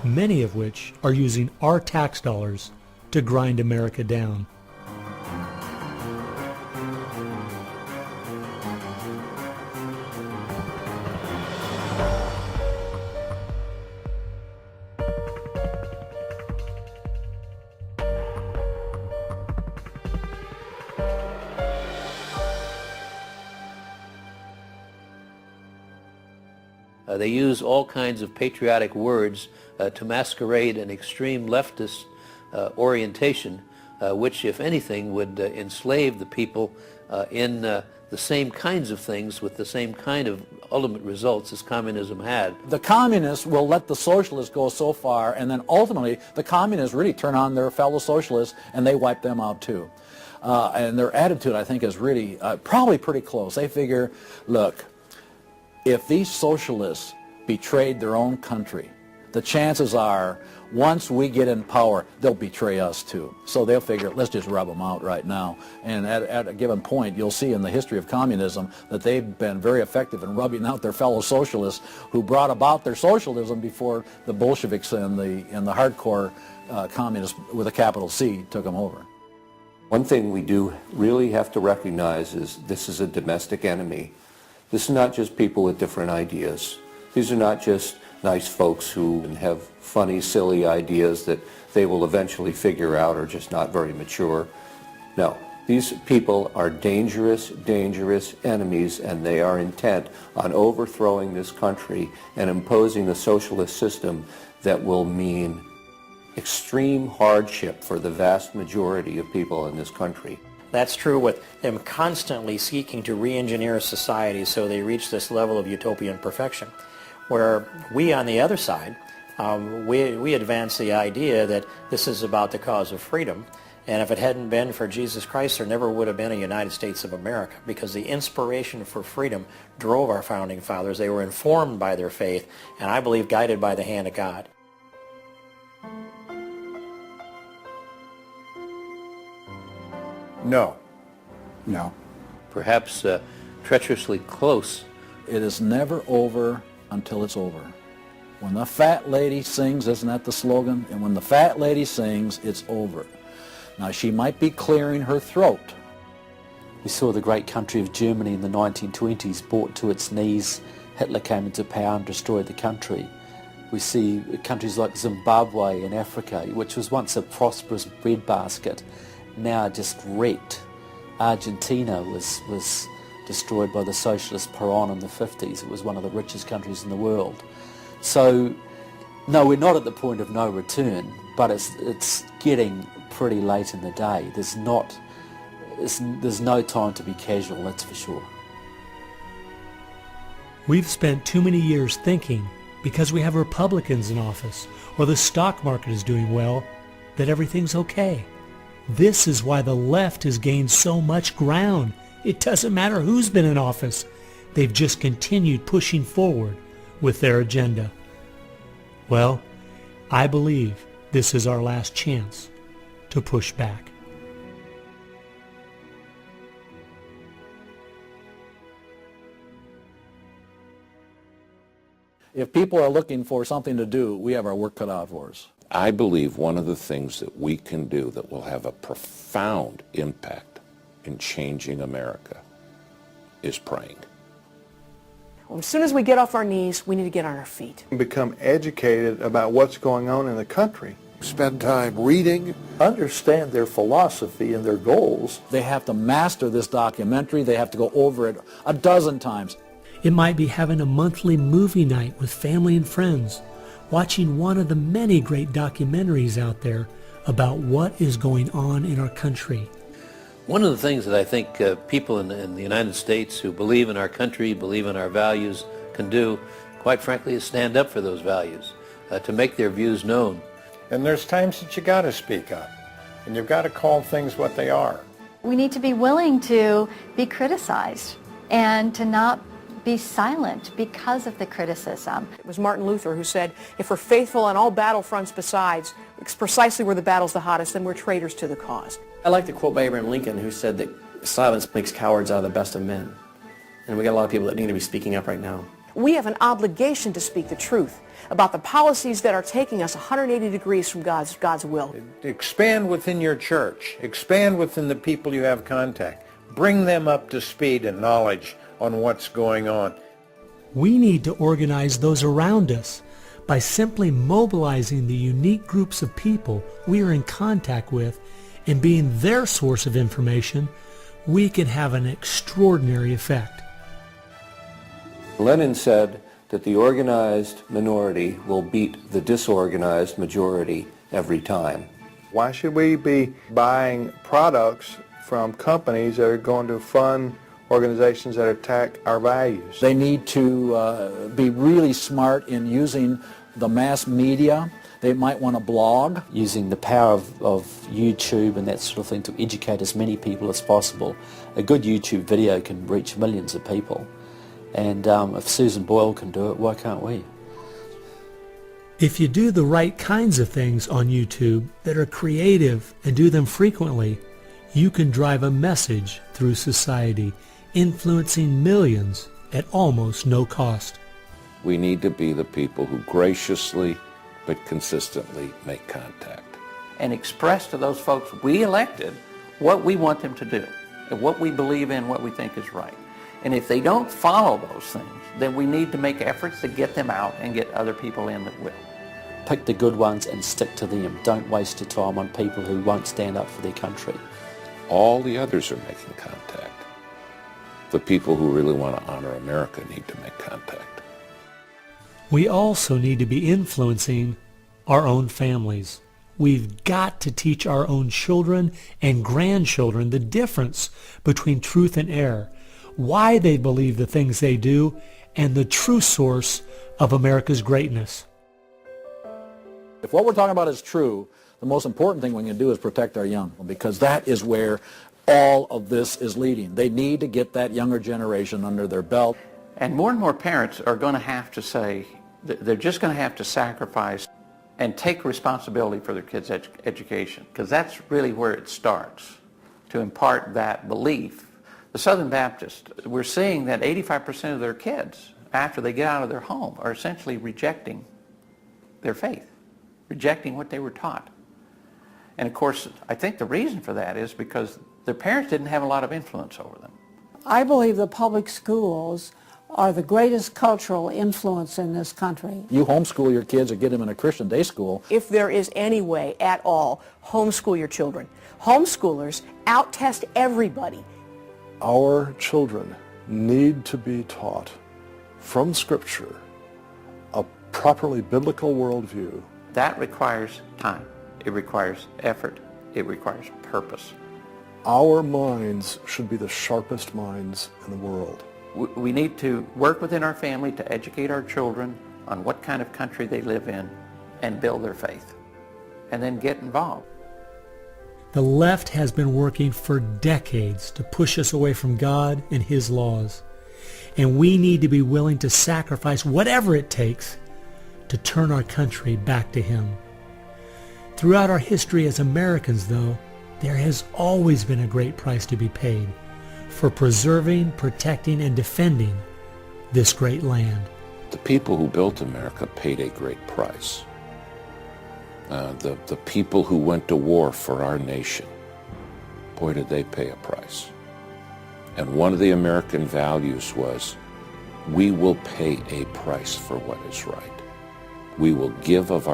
many of which are using our tax dollars to grind America down. They use all kinds of patriotic words to masquerade an extreme leftist orientation, which, if anything, would enslave the people in the same kinds of things with the same kind of ultimate results as communism had. The communists will let the socialists go so far, and then ultimately the communists really turn on their fellow socialists and they wipe them out too. And their attitude, I think, is really probably pretty close. They figure, look, if these socialists betrayed their own country, the chances are, once we get in power, they'll betray us too. So they'll figure, let's just rub them out right now. And at a given point, you'll see in the history of communism that they've been very effective in rubbing out their fellow socialists who brought about their socialism before the Bolsheviks and the hardcore communists with a capital C took them over. One thing we do really have to recognize is this is a domestic enemy. This is not just people with different ideas. These are not just nice folks who have funny, silly ideas that they will eventually figure out are just not very mature. No, these people are dangerous, dangerous enemies, and they are intent on overthrowing this country and imposing a socialist system that will mean extreme hardship for the vast majority of people in this country. That's true with them constantly seeking to re-engineer society so they reach this level of utopian perfection. Where we, on the other side, we advance the idea that this is about the cause of freedom, and if it hadn't been for Jesus Christ, there never would have been a United States of America, because the inspiration for freedom drove our founding fathers. They were informed by their faith, and I believe guided by the hand of God. No. No. Perhaps treacherously close. It is never over until it's over. When the fat lady sings, isn't that the slogan? And when the fat lady sings, it's over. Now, she might be clearing her throat. We saw the great country of Germany in the 1920s brought to its knees. Hitler came into power and destroyed the country. We see countries like Zimbabwe in Africa, which was once a prosperous breadbasket, now just wrecked. Argentina was destroyed by the socialist Perón in the 50s. It was one of the richest countries in the world. So, no, we're not at the point of no return, but it's getting pretty late in the day. There's no time to be casual, that's for sure. We've spent too many years thinking, because we have Republicans in office or the stock market is doing well, that everything's okay. This is why the left has gained so much ground. It doesn't matter who's been in office. They've just continued pushing forward with their agenda. Well, I believe this is our last chance to push back. If people are looking for something to do, we have our work cut out for us. I believe one of the things that we can do that will have a profound impact in changing America is praying. Well, as soon as we get off our knees, we need to get on our feet. Become educated about what's going on in the country. Spend time reading. Understand their philosophy and their goals. They have to master this documentary. They have to go over it a dozen times. It might be having a monthly movie night with family and friends, watching one of the many great documentaries out there about what is going on in our country. One of the things that I think people in the United States who believe in our country, believe in our values, can do, quite frankly, is stand up for those values, to make their views known. And there's times that you got to speak up, and you've got to call things what they are. We need to be willing to be criticized and to not be silent because of the criticism. It was Martin Luther who said, if we're faithful on all battlefronts besides, it's precisely where the battle's the hottest, then we're traitors to the cause. I like the quote by Abraham Lincoln, who said that silence makes cowards out of the best of men. And we got a lot of people that need to be speaking up right now. We have an obligation to speak the truth, about the policies that are taking us 180 degrees from God's will. Expand within your church. Expand within the people you have contact. Bring them up to speed and knowledge on what's going on. We need to organize those around us. By simply mobilizing the unique groups of people we are in contact with and being their source of information, we can have an extraordinary effect. Lenin said that the organized minority will beat the disorganized majority every time. Why should we be buying products from companies that are going to fund organizations that attack our values? They need to be really smart in using the mass media. They might want to blog. Using the power of YouTube and that sort of thing to educate as many people as possible. A good YouTube video can reach millions of people. And if Susan Boyle can do it, why can't we? If you do the right kinds of things on YouTube that are creative and do them frequently, you can drive a message through society, influencing millions at almost no cost. We need to be the people who graciously but consistently make contact. And express to those folks we elected what we want them to do, and what we believe in, what we think is right. And if they don't follow those things, then we need to make efforts to get them out and get other people in that will. Pick the good ones and stick to them. Don't waste your time on people who won't stand up for their country. All the others are making contact. The people who really want to honor America need to make contact. We also need to be influencing our own families. We've got to teach our own children and grandchildren the difference between truth and error, why they believe the things they do, and the true source of America's greatness. If what we're talking about is true, the most important thing we can do is protect our young, because that is where all of this is leading. They need to get that younger generation under their belt. And more parents are going to have to say, they're just going to have to sacrifice and take responsibility for their kids' education, because that's really where it starts, to impart that belief. The Southern Baptists, we're seeing that 85% of their kids, after they get out of their home, are essentially rejecting their faith, rejecting what they were taught. And of course, I think the reason for that is because their parents didn't have a lot of influence over them. I believe the public schools are the greatest cultural influence in this country. You homeschool your kids or get them in a Christian day school. If there is any way at all, homeschool your children. Homeschoolers out-test everybody. Our children need to be taught from Scripture a properly biblical worldview. That requires time. It requires effort. It requires purpose. Our minds should be the sharpest minds in the world. We need to work within our family to educate our children on what kind of country they live in and build their faith, and then get involved. The left has been working for decades to push us away from God and His laws, and we need to be willing to sacrifice whatever it takes to turn our country back to Him. Throughout our history as Americans, though, there has always been a great price to be paid for preserving, protecting, and defending this great land. The people who built America paid a great price. The people who went to war for our nation, boy, did they pay a price. And one of the American values was, we will pay a price for what is right. We will give of